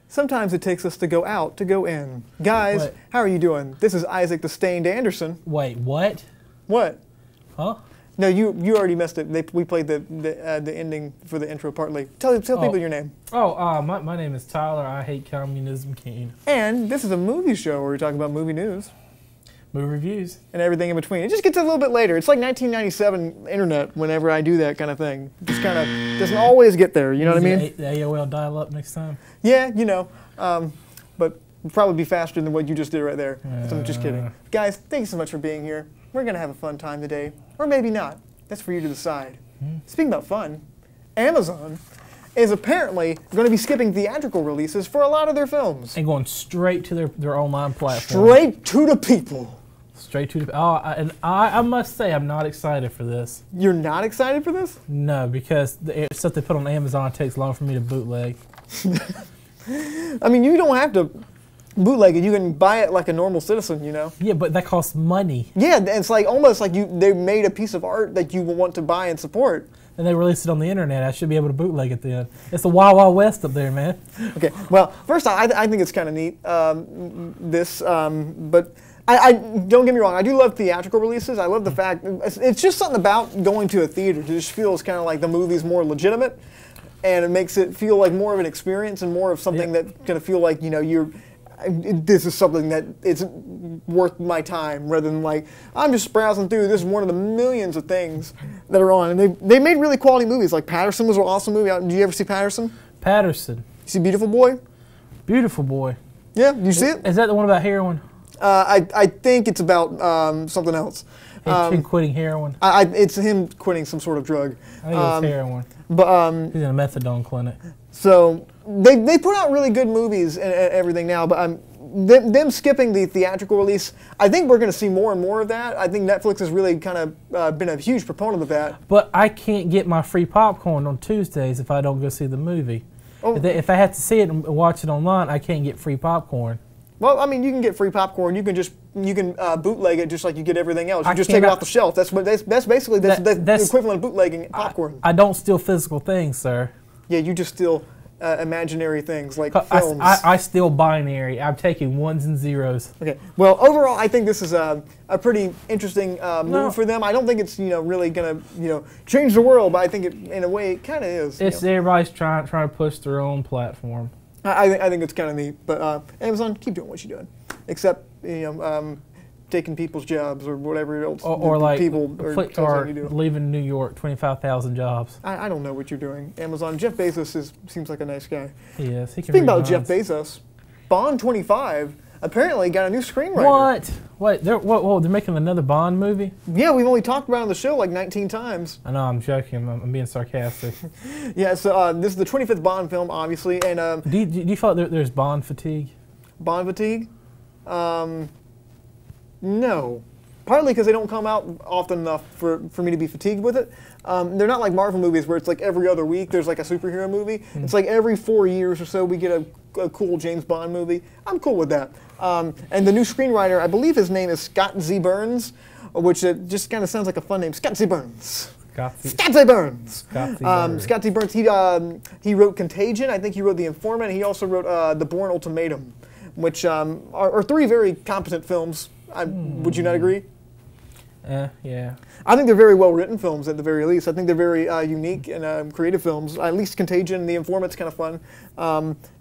Sometimes it takes us to go out to go in. Guys, What? how are you doing? This is Isaac the Stained Anderson. Wait, what? What? Huh? No, you already messed it. We played the ending for the intro partly. Tell people your name. Oh, my name is Tyler. I hate communism king. And this is a movie show where we talk about movie news Movie reviews. and everything in between. It just gets a little bit later. It's like 1997 internet whenever I do that kind of thing. Just kind of doesn't always get there, you know what I mean? The AOL dial-up next time. Yeah, you know. But it'll probably be faster than what you just did right there. So I'm just kidding. Guys, thank you so much for being here. We're going to have a fun time today. Or maybe not. That's for you to decide. Speaking about fun, Amazon is apparently going to be skipping theatrical releases for a lot of their films. And going straight to their online platform. Straight to the people. Straight to the... and I must say, I'm not excited for this. You're not excited for this? No, because the stuff they put on Amazon takes long for me to bootleg. I mean, you don't have to bootleg it. You can buy it like a normal citizen, you know? Yeah, but that costs money. Yeah, it's like almost like they made a piece of art that you will want to buy and support. And they released it on the internet. I should be able to bootleg it then. It's the Wild Wild West up there, man. Okay, well, first I think it's kind of neat, but I don't get me wrong, I do love theatrical releases. I love the fact, it's just something about going to a theater. It just feels kind of like the movie's more legitimate, and it makes it feel like more of an experience and more of something that's going to feel like, you know, this is something that it's worth my time, rather than like, I'm just browsing through, this is one of the millions of things that are on. And they made really quality movies, like Patterson was an awesome movie. Did you ever see Patterson? Patterson. You see Beautiful Boy? Beautiful Boy. Yeah, you see it? Is that the one about heroin? I think it's about something else. Him quitting heroin? It's him quitting some sort of drug. I think it was heroin. But He's in a methadone clinic. So they put out really good movies and everything now, but them skipping the theatrical release, I think we're going to see more and more of that. I think Netflix has really kind of been a huge proponent of that. But I can't get my free popcorn on Tuesdays if I don't go see the movie. Oh. If I have to see it and watch it online, I can't get free popcorn. Well, I mean, you can get free popcorn. You can bootleg it just like you get everything else. You just take it off the shelf. That's basically the equivalent of bootlegging popcorn. I don't steal physical things, sir. Yeah, you just steal imaginary things like films. I steal binary. I'm taking ones and zeros. Okay. Well, overall, I think this is a pretty interesting move for them. I don't think it's really gonna change the world, but I think in a way it kind of is. It's everybody's trying to push their own platform. I think it's kind of neat, but Amazon, keep doing what you're doing, except taking people's jobs or whatever else. Or like people or leaving New York, 25,000 jobs. I don't know what you're doing, Amazon. Jeff Bezos seems like a nice guy. He is. He can Speaking about Jeff Bezos, Bond 25 apparently got a new screenwriter. What? Wait, they're making another Bond movie? Yeah, we've only talked about it on the show like 19 times. I know, I'm joking. I'm being sarcastic. Yeah, so this is the 25th Bond film, obviously, and do you feel like there's Bond fatigue? Bond fatigue? No. Partly because they don't come out often enough for me to be fatigued with it. They're not like Marvel movies where it's like every other week there's like a superhero movie. It's like every 4 years or so we get a cool James Bond movie. I'm cool with that. And the new screenwriter, I believe his name is Scott Z. Burns, which just kind of sounds like a fun name. Scott Z. Burns. Scott Z. Burns. Scott Z. Burns. He wrote Contagion. I think he wrote The Informant. He also wrote The Bourne Ultimatum, which are three very competent films. Would you not agree? Yeah. I think they're very well-written films at the very least. I think they're very unique and creative films. At least Contagion, The Informant's kind of fun,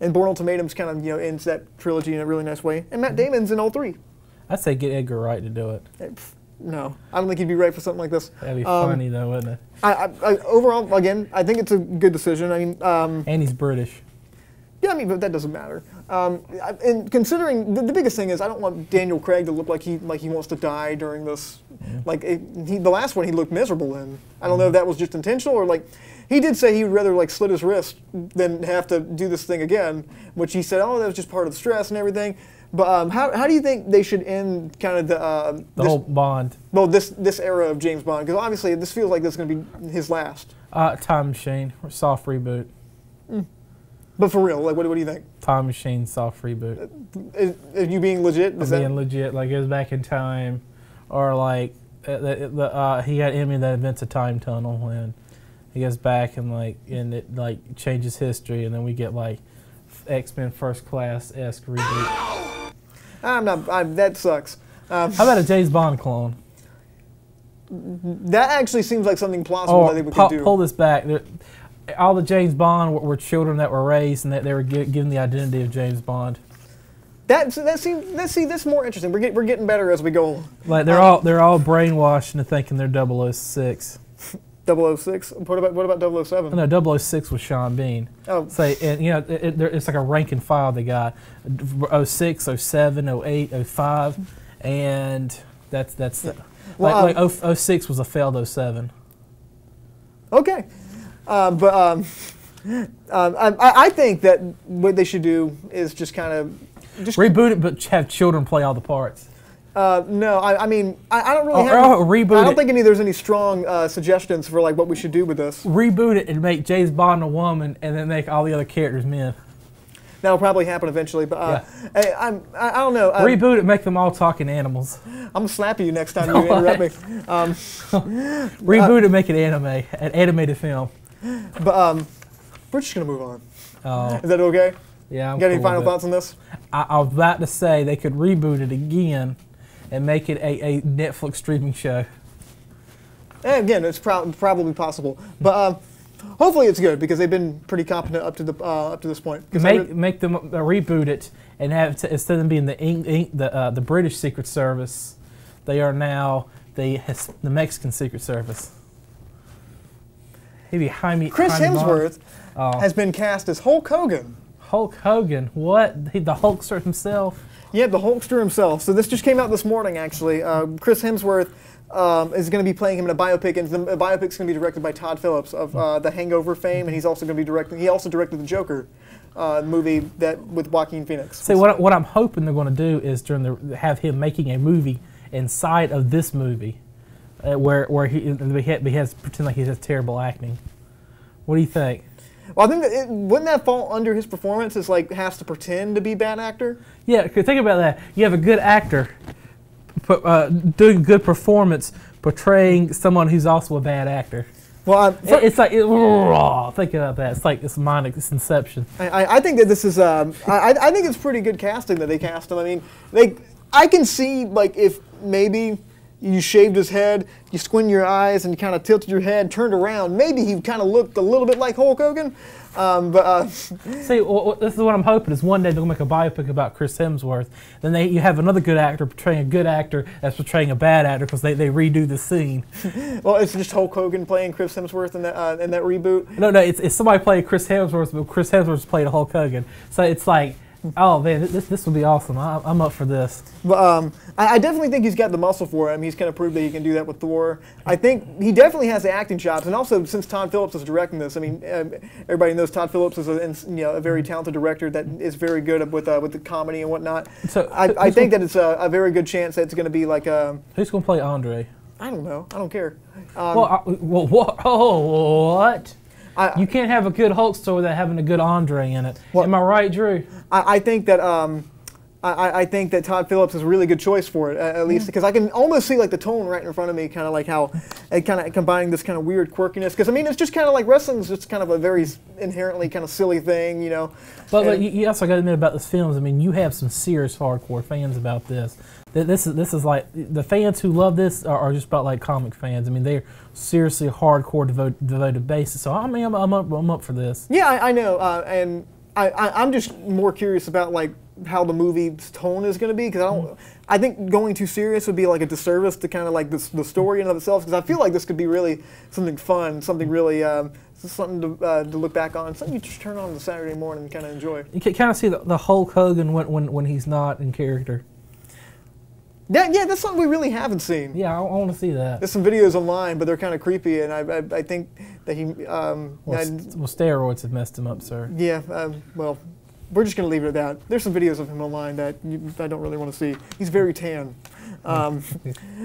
and Bourne Ultimatum's kind of ends that trilogy in a really nice way. And Matt Damon's in all three. I'd say get Edgar Wright to do it. No, I don't think he'd be right for something like this. That'd be funny though, wouldn't it? Overall, again, I think it's a good decision. I mean, and he's British. Yeah, I mean, but that doesn't matter. And considering the biggest thing is, I don't want Daniel Craig to look like he wants to die during this. Like the last one, he looked miserable in. I don't know if that was just intentional or like he did say he would rather like slit his wrist than have to do this thing again, which he said, oh, that was just part of the stress and everything. But how do you think they should end kind of the whole Bond? Well, this era of James Bond, because obviously this feels like this is going to be his last. Time Machine, or soft reboot. But for real, like, what do you think? Time Machine, soft reboot. Is you being legit? I'm being legit, like goes back in time, or like he got Emmy that invents a time tunnel, and he goes back and it changes history, and then we get like X-Men First Class-esque reboot. I'm not. That sucks. How about a James Bond clone? That actually seems like something plausible that they could do. Pull this back. All the James Bond were children that were raised and that they were given the identity of James Bond. That's more interesting. We're getting better as we go. Like they're all brainwashed into thinking they're 006. 006. What about 007? No, 006 was Sean Bean. Oh, and you know it's like a rank and file they got. 06, 07, 08, 05, and that's well, like 06 was a failed 07. Okay, but I think that what they should do is just kind of reboot it, but have children play all the parts. No, I mean, I don't really reboot I don't think there's any strong suggestions for like what we should do with this. Reboot it and make James Bond a woman, and then make all the other characters men. That'll probably happen eventually, but hey, I don't know. Reboot it, make them all talking animals. I'm gonna slap you next time you interrupt me. Reboot it, make it an animated film. But we're just gonna move on. Oh. Is that okay? Yeah. You got any final thoughts on this? I was about to say they could reboot it again and make it a Netflix streaming show. And again, it's probably possible, but hopefully it's good because they've been pretty competent up to this point. Make them reboot it and have instead of being the British Secret Service, they are now the Mexican Secret Service. Maybe Chris Hemsworth has been cast as Hulk Hogan. Hulk Hogan, what? The Hulkster himself? Yeah, the Hulkster himself. So this just came out this morning, actually. Chris Hemsworth is going to be playing him in a biopic, and the biopic's going to be directed by Todd Phillips of the Hangover fame, and he's also going to be directing. He also directed the Joker movie with Joaquin Phoenix. See, what I'm hoping they're going to do is have him making a movie inside of this movie, where he has pretend like he has terrible acting. What do you think? Well, I think wouldn't that fall under his performance? Is like has to pretend to be a bad actor? Yeah, think about that. You have a good actor doing good performance, portraying someone who's also a bad actor. Well, it's like think about that. It's like it's Inception. I think that this is. I think it's pretty good casting that they cast him. I mean, I can see like if maybe you shaved his head, you squint your eyes, and you kind of tilted your head, turned around. Maybe he kind of looked a little bit like Hulk Hogan. See, this is what I'm hoping is one day they'll make a biopic about Chris Hemsworth. Then you have another good actor portraying a good actor that's portraying a bad actor because they redo the scene. Well, it's just Hulk Hogan playing Chris Hemsworth in that reboot. No, it's somebody playing Chris Hemsworth, but Chris Hemsworth's playing Hulk Hogan. So it's like. Oh man, this would be awesome. I'm up for this. But I definitely think he's got the muscle for it. I mean, he's kind of proved that he can do that with Thor. I think he definitely has the acting chops, and also since Todd Phillips is directing this, I mean, everybody knows Todd Phillips is a very talented director that is very good with the comedy and whatnot. So I think that it's a very good chance that it's going to be like who's going to play Andre? I don't know. I don't care. What? You can't have a good Hulk story without having a good Andre in it. Am I right, Drew? I think that I think that Todd Phillips is a really good choice for it, at least because I can almost see like the tone right in front of me, kind of like how it kind of combining this kind of weird quirkiness. Because I mean, it's just kind of like wrestling's just kind of a very inherently kind of silly thing, you know. But you also got to admit about this film. I mean, you have some serious hardcore fans about this. This is like the fans who love this are just about like comic fans. I mean, they're seriously hardcore devoted basis. So I mean, I'm up for this. Yeah, I know, and I'm just more curious about like how the movie's tone is going to be because I think going too serious would be like a disservice to kind of like the story in and of itself because I feel like this could be really something fun, something really something to look back on, something you just turn on Saturday morning and kind of enjoy. You can kind of see the Hulk Hogan when he's not in character. Yeah, that's something we really haven't seen. Yeah, I want to see that. There's some videos online, but they're kind of creepy, and I think that he. Steroids have messed him up, sir. Yeah, well, we're just going to leave it at that. There's some videos of him online that I don't really want to see. He's very tan.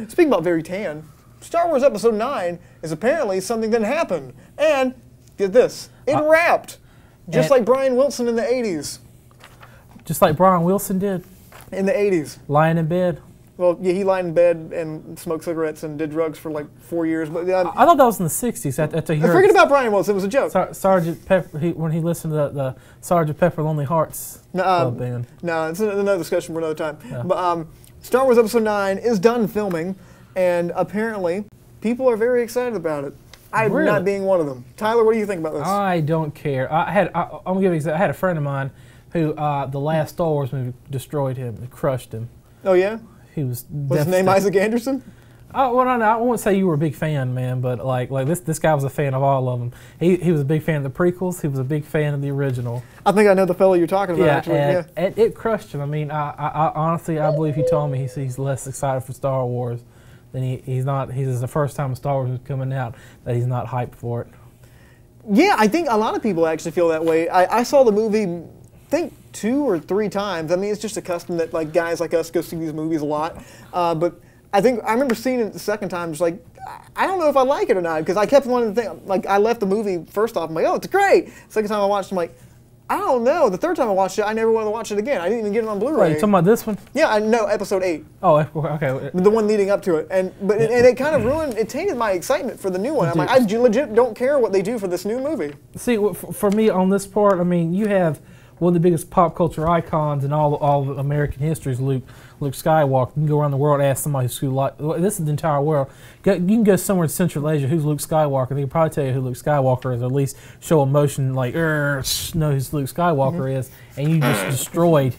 Speaking about very tan, Star Wars Episode 9 is apparently something that happened. And, get this, it wrapped. Just like Brian Wilson in the 80s. Just like Brian Wilson did? In the 80s. Lying in bed? Well, yeah, he lied in bed and smoked cigarettes and did drugs for like 4 years. But I thought that was in the 60s. After he heard forget about Brian Wilson. It was a joke. Sergeant Pepper, when he listened to the Sergeant Pepper Lonely Hearts Club Band. No, it's another discussion for another time. Yeah. But Star Wars Episode 9 is done filming, and apparently people are very excited about it. I'm Really? not being one of them. Tyler, what do you think about this? I don't care. I had a friend of mine who the last Star Wars movie destroyed him. It crushed him. Oh, yeah? He was. What's his name, Isaac Anderson? Oh, well, no, I won't say you were a big fan, man, but like this guy was a fan of all of them. He was a big fan of the prequels. He was a big fan of the original. I think I know the fellow you're talking about. Yeah, actually. and it crushed him. I mean, I honestly, I believe he told me he's less excited for Star Wars than he's not. He's the first time Star Wars is coming out that he's not hyped for it. Yeah, I think a lot of people actually feel that way. I saw the movie, I think 2 or 3 times. I mean, it's just a custom that like guys like us go see these movies a lot. But I remember seeing it the second time, just like, I don't know if I like it or not, because I kept wanting to think, like, I left the movie first off, I'm like, oh, it's great. Second time I watched it, I'm like, I don't know. The third time I watched it, I never wanted to watch it again. I didn't even get it on Blu-ray. Wait, you talking about this one? Yeah, I know, Episode 8. Oh, okay. The one leading up to it. And it kind of ruined, it tainted my excitement for the new one. I'm like, I legit don't care what they do for this new movie. See, for me on this part, I mean, you have one of the biggest pop culture icons in all of American history is Luke Skywalker. You can go around the world and ask somebody this is the entire world. You can go somewhere in Central Asia, who's Luke Skywalker? They can probably tell you who Luke Skywalker is, or at least show emotion like, know who Luke Skywalker is, and you just destroyed,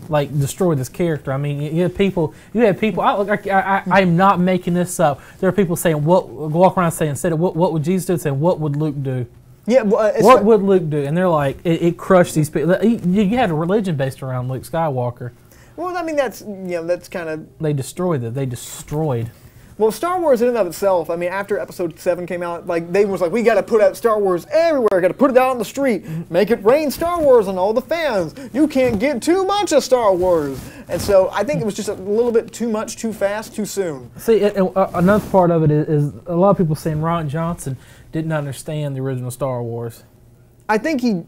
destroyed this character. I mean, you have people. I'm not making this up. There are people saying, walk around saying, instead of what would Jesus do, saying, what would Luke do? Yeah, well, what would Luke do? And they're like, it crushed these people. You had a religion based around Luke Skywalker. Well, I mean, that's kind of... They destroyed it. They destroyed. Well, Star Wars in and of itself, I mean, after Episode 7 came out, like, they was like, we got to put out Star Wars everywhere. Got to put it out on the street. Make it rain Star Wars on all the fans. You can't get too much of Star Wars. And so I think it was just a little bit too much, too fast, too soon. See, another part of it is a lot of people saying Rian Johnson didn't understand the original Star Wars. I think he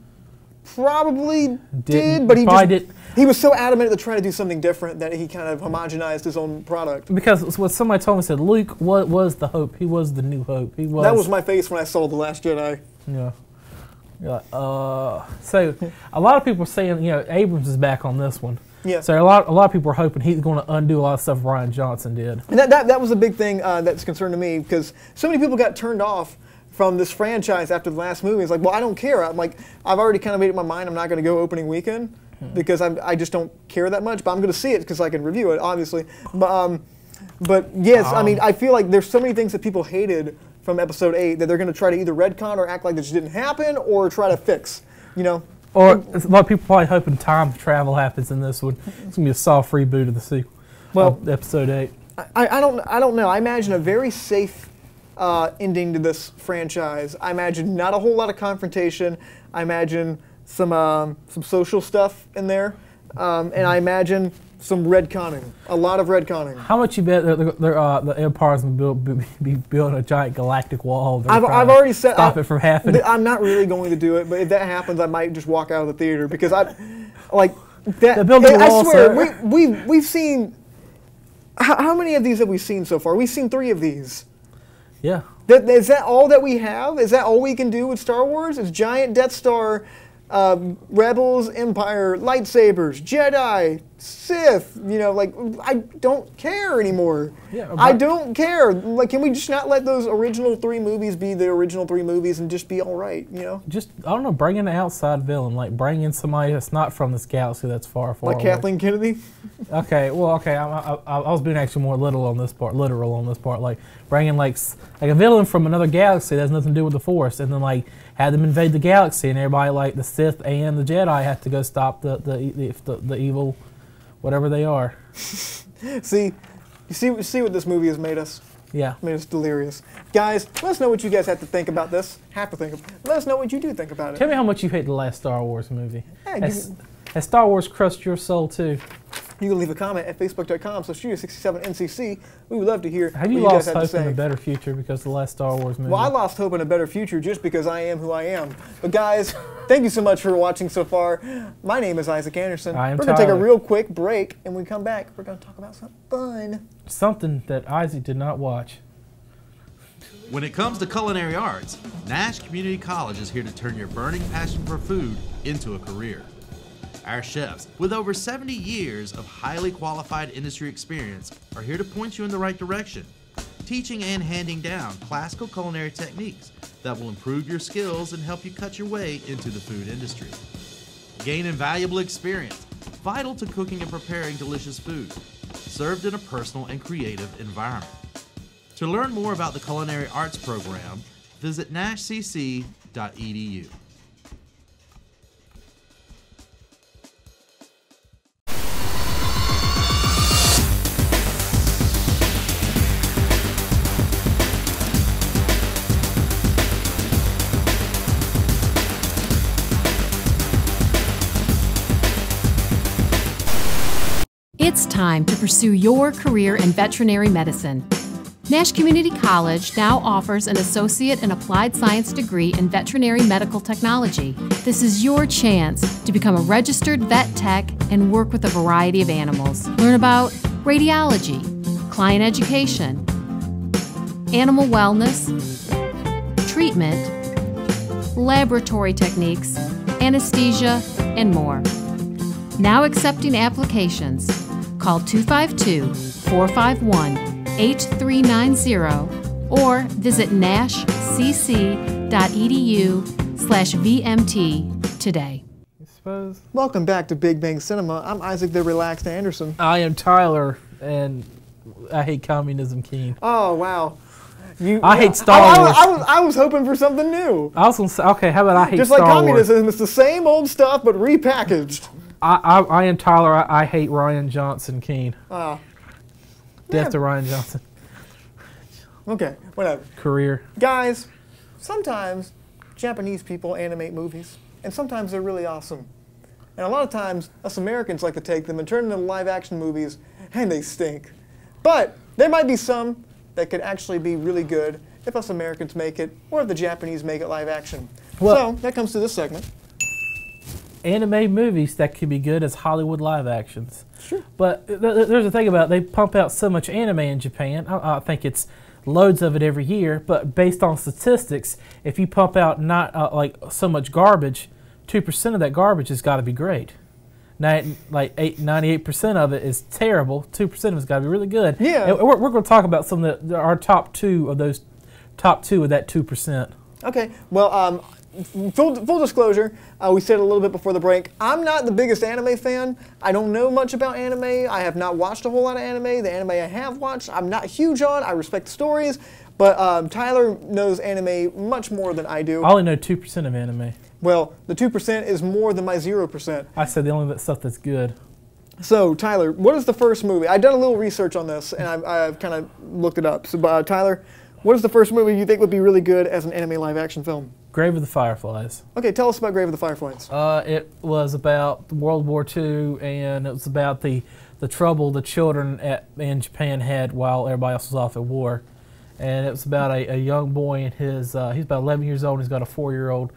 probably did, but he was so adamant to try to do something different that he kind of homogenized his own product. Because what somebody told me said, Luke was the hope. He was the new hope. That was my face when I saw The Last Jedi. Yeah. You're like, So a lot of people are saying, Abrams is back on this one. Yeah. So a lot of people are hoping he's going to undo a lot of stuff Rian Johnson did. And that was a big thing that's concerned to me, because so many people got turned off from this franchise after the last movie. It's like, well, I don't care. I'm like, I've already kind of made up my mind. I'm not going to go opening weekend because I just don't care that much. But I'm going to see it because I can review it, obviously. But yes, I mean, I feel like there's so many things that people hated from Episode 8 that they're going to try to either retcon or act like this didn't happen or try to fix, Or a lot of people probably hoping time travel happens in this one. It's going to be a soft reboot of the sequel. Well, Episode 8. I don't know. I imagine a very safe ending to this franchise. I imagine not a whole lot of confrontation. I imagine some social stuff in there, and I imagine some retconning, a lot of retconning. How much you bet the Empire's going to be building a giant galactic wall? I've already said stop it from happening. I'm not really going to do it, but if that happens, I might just walk out of the theater because I swear we've seen. How many of these have we seen so far? We've seen 3 of these. Yeah. Is that all that we have? Is that all we can do with Star Wars? It's giant Death Star, Rebels, Empire, lightsabers, Jedi, Sith. I don't care anymore. Yeah, I don't care. Like, can we just not let those original 3 movies be the original 3 movies and just be all right? Just, I don't know, bring in an outside villain, like bring in somebody that's not from this galaxy that's far, far away. Like Kathleen Kennedy. Okay. I was being actually more literal on this part. Like bring in like a villain from another galaxy that has nothing to do with the Force, and then like have them invade the galaxy, and everybody like the Sith and the Jedi have to go stop the evil, whatever they are. See what this movie has made us. Yeah. Made us delirious. Guys, let us know what you guys have to think about this. Let us know what you do think about it. Tell me how much you hate the last Star Wars movie. Has Star Wars crushed your soul too? You can leave a comment at facebook.com/Studio67NCC. We would love to hear what you guys have to say. Have you lost hope in a better future because of the last Star Wars movie? Well, I lost hope in a better future just because I am who I am. But guys, Thank you so much for watching so far. My name is Isaac Anderson. I am We're going to take a Tyler. real quick break, and when we come back, we're going to talk about something fun. Something that Isaac did not watch. When it comes to culinary arts, Nash Community College is here to turn your burning passion for food into a career. Our chefs, with over 70 years of highly qualified industry experience, are here to point you in the right direction, teaching and handing down classical culinary techniques that will improve your skills and help you cut your way into the food industry. Gain invaluable experience, vital to cooking and preparing delicious food, served in a personal and creative environment. To learn more about the Culinary Arts program, visit nashcc.edu. It's time to pursue your career in veterinary medicine. Nash Community College now offers an Associate in Applied Science degree in Veterinary Medical Technology. This is your chance to become a registered vet tech and work with a variety of animals. Learn about radiology, client education, animal wellness, treatment, laboratory techniques, anesthesia, and more. Now accepting applications. Call 252-451-8390 or visit nashcc.edu/VMT today. I suppose. Welcome back to Big Bang Cinema. I'm Isaac the Relaxed Anderson. I am Tyler, and I hate communism, Keen. Oh, wow. I hate Star Wars. I was hoping for something new. I was gonna say, okay, how about I hate Just Star like Wars? communism, it's the same old stuff, but repackaged. I am Tyler. I hate Ryan Johnson, Keen. Ah. Death Yeah. to Ryan Johnson. Okay, whatever. Career. Guys, sometimes Japanese people animate movies, and sometimes they're really awesome. And a lot of times, us Americans like to take them and turn them into live-action movies, and they stink. But there might be some that could actually be really good if us Americans make it, or if the Japanese make it live-action. Well- So, that comes to this segment. Anime movies that could be good as Hollywood live actions. Sure. But there's a thing about it, they pump out so much anime in Japan. I think it's loads of it every year. But based on statistics, if you pump out not like so much garbage, 2% of that garbage has got to be great. 98% of it is terrible. 2% of it's got to be really good. Yeah. And we're going to talk about some of our top two of that 2%. Okay, well, full disclosure, we said a little bit before the break, I'm not the biggest anime fan. I don't know much about anime. I have not watched a whole lot of anime. The anime I have watched, I'm not huge on. I respect the stories, but Tyler knows anime much more than I do. I only know 2% of anime. Well, the 2% is more than my 0%. I said the only stuff that's good. So, Tyler, what is the first movie? I've done a little research on this, and I've kind of looked it up. So, Tyler, what is the first movie you think would be really good as an anime live-action film? Grave of the Fireflies. Okay, tell us about Grave of the Fireflies. It was about World War II, and it was about the trouble the children in Japan had while everybody else was off at war. And it was about a young boy and his, he's about 11 years old, and he's got a 4-year-old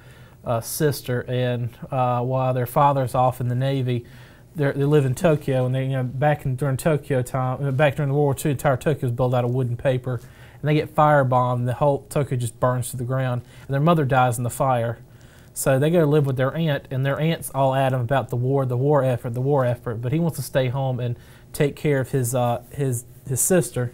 sister, and while their father's off in the Navy, they live in Tokyo, and they, during Tokyo time, back during the World War II, entire Tokyo was built out of wood and paper. And they get firebombed, and the whole Tokyo just burns to the ground, and their mother dies in the fire. So they go to live with their aunt, and their aunt's all at him about the war effort, but he wants to stay home and take care of his sister.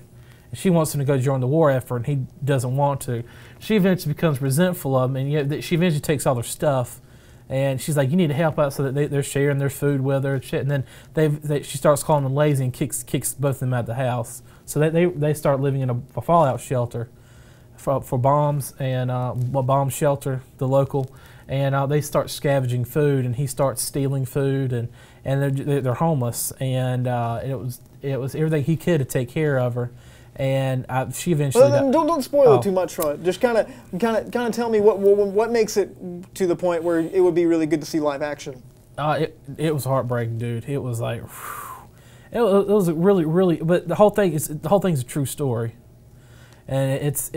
And she wants him to go join the war effort, and he doesn't want to. She eventually becomes resentful of him, and she eventually takes all their stuff, and she's like, you need to help out, so that they're sharing their food with her and shit. And then she starts calling them lazy and kicks both of them out of the house. So they start living in a fallout shelter for bombs, and a bomb shelter, the local, and they start scavenging food, and he starts stealing food, and they're homeless, and it was everything he could to take care of her, and she eventually. Well, don't spoil it too much from it. Just kind of tell me what makes it to the point where it would be really good to see live action. It was heartbreaking, dude. It was like. It was really, but the whole thing's a true story, and it's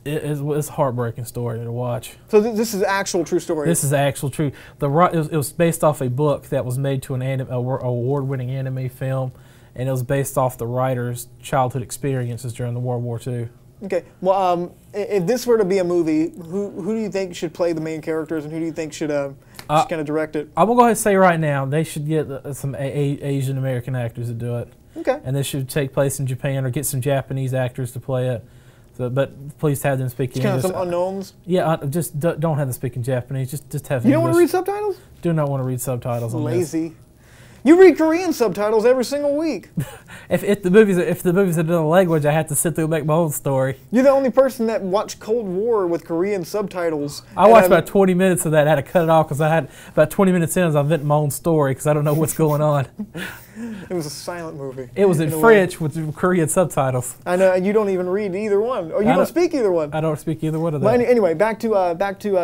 a heartbreaking story to watch. So this is actual true story. This is actual true. It was based off a book that was made to an award-winning anime film, and it was based off the writer's childhood experiences during the World War II. Okay. Well, if this were to be a movie, who do you think should play the main characters, and who do you think should kind of direct it? I'm gonna go ahead and say right now they should get some Asian American actors to do it. Okay. And this should take place in Japan, or get some Japanese actors to play it. So, but please have them speak English. Kind of some unknowns. Yeah, just don't have them speak in Japanese. Just have. You don't English. want to read subtitles? Do not want to read subtitles. On Lazy. You read Korean subtitles every single week. If the movies are in another language, I have to sit through and make my own story. You're the only person that watched Cold War with Korean subtitles. I watched about 20 minutes of that. I had to cut it off because I had about 20 minutes in as I invented my own story because I don't know what's going on. It was a silent movie. It was in French with Korean subtitles. I know, and you don't even read either one, or you don't speak either one. I don't speak either one of them. Well, anyway, back to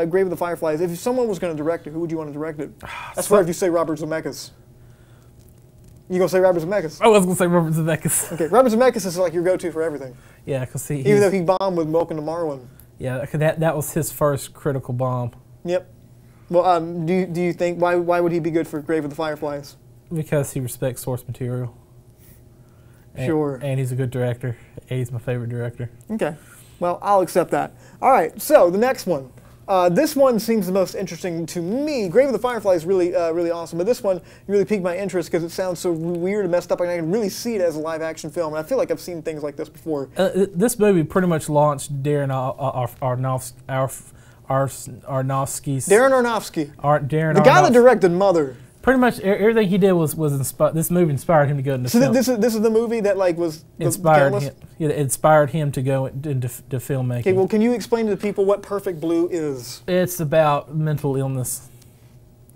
Grave of the Fireflies. If someone was going to direct it, who would you want to direct it? That's why if you say Robert Zemeckis. You gonna say Robert Zemeckis? I was gonna say Robert Zemeckis. Okay, Robert Zemeckis is like your go-to for everything. Yeah, because even though he bombed with Welcome to Marwen. Yeah, that was his first critical bomb. Yep. Well, do you think why would he be good for Grave of the Fireflies? Because he respects source material. Sure. And he's a good director. And he's my favorite director. Okay. Well, I'll accept that. All right. So the next one. This one seems the most interesting to me. Grave of the Fireflies is really awesome, but this one really piqued my interest because it sounds so weird and messed up, and I can really see it as a live-action film. And I feel like I've seen things like this before. This movie pretty much launched Darren Aronofsky's. Darren Aronofsky. The guy that directed Mother. Pretty much everything he did was inspired. This movie inspired him to go into film. So this is the movie that was inspired him. It inspired him to go into filmmaking. Okay, well, can you explain to the people what Perfect Blue is? It's about mental illness.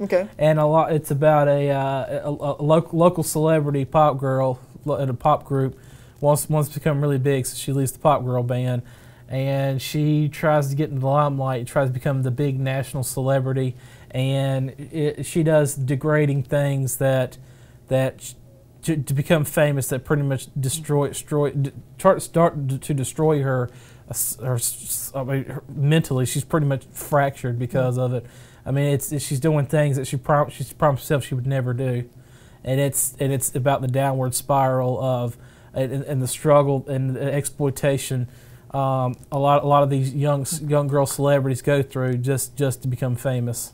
Okay. And it's about a local celebrity pop girl in a pop group wants to become really big, so she leaves the pop girl band, and she tries to get in the limelight, tries to become the big national celebrity. And she does degrading things that to become famous that pretty much start to destroy her. I mean, mentally, she's pretty much fractured because of it. I mean, she's doing things that she promised herself she would never do, and it's about the downward spiral of and the struggle and the exploitation. A lot of these young girl celebrities go through just to become famous.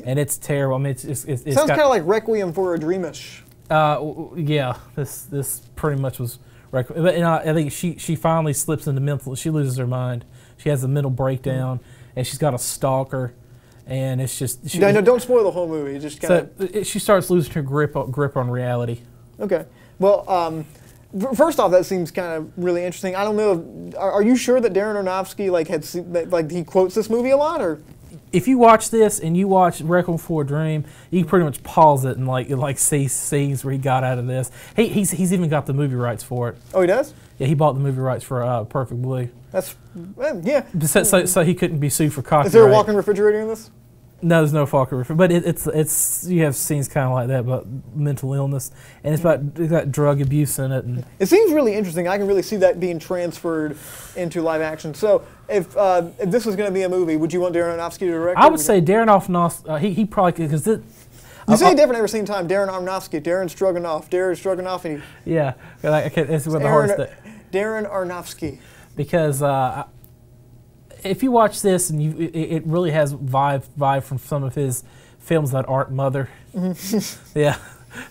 And it's terrible. I mean, it's sounds kind of like Requiem for a Dreamish. Yeah, this pretty much was Requiem. But I think she finally slips into mental. She loses her mind. She has a mental breakdown, and she's got a stalker, and it's just. No, don't spoil the whole movie. Just kind of. She starts losing her grip on reality. Okay. Well, first off, that seems kind of really interesting. I don't know. Are you sure that Darren Aronofsky he quotes this movie a lot, or? If you watch this and you watch Requiem for a Dream, you can pretty much pause it and see scenes where he got out of this. He's even got the movie rights for it. Oh, he does? Yeah, he bought the movie rights for Perfect Blue. That's yeah. So he couldn't be sued for copyright. Is there a walk-in refrigerator in this? No, there's no walk-in refrigerator, but it's you have scenes kind of like that about mental illness, and it's got drug abuse in it. And it seems really interesting. I can really see that being transferred into live action. So if this was going to be a movie, would you want Darren Aronofsky to direct it? I would say Darren Aronofsky. He probably because you say it different every single time. Darren Aronofsky, Darren Stroganoff, and yeah, it's what the hardest. Darren Aronofsky. Because if you watch this, and it really has vibe from some of his films that aren't Mother. Mm-hmm. Yeah,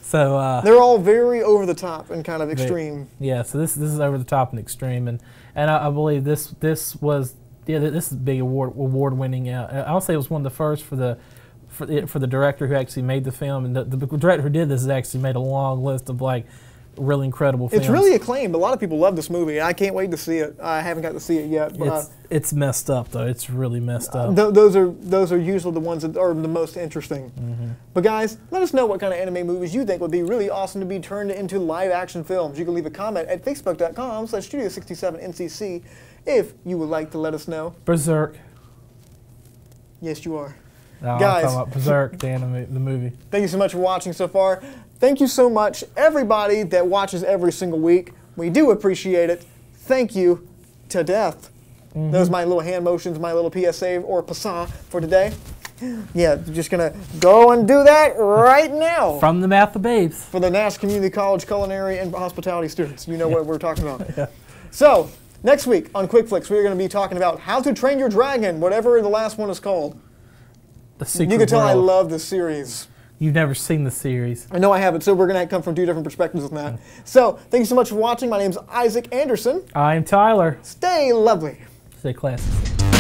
so they're all very over the top and kind of extreme. Yeah, so this is over the top and extreme, and I believe this is a big award winning. I'll say it was one of the first for the director who actually made the film, and the director who did this has actually made a long list of really incredible films. It's really acclaimed. A lot of people love this movie. I can't wait to see it. I haven't got to see it yet. But, it's messed up though. It's really messed up. Those are usually the ones that are the most interesting. Mm-hmm. But guys, let us know what kind of anime movies you think would be really awesome to be turned into live action films. You can leave a comment at facebook.com/studio67ncc if you would like to let us know. Berserk. Yes, you are. No, guys, I'm talking about Berserk, the movie. Thank you so much for watching so far. Thank you so much, everybody that watches every single week. We do appreciate it. Thank you. to death. Those are my little hand motions, my little PSA or passant for today. Yeah, just gonna go and do that right now. From the mouth of babes. For the Nash Community College culinary and hospitality students. You know what we're talking about. Yeah. So, next week on Quick Flicks, we're going to be talking about How to Train Your Dragon, whatever the last one is called. The Secret You can tell I World. love this series. You've never seen the series. I know I haven't, so we're going to come from two different perspectives on that. So, thank you so much for watching. My name's Isaac Anderson. I'm Tyler. Stay lovely. Stay classy.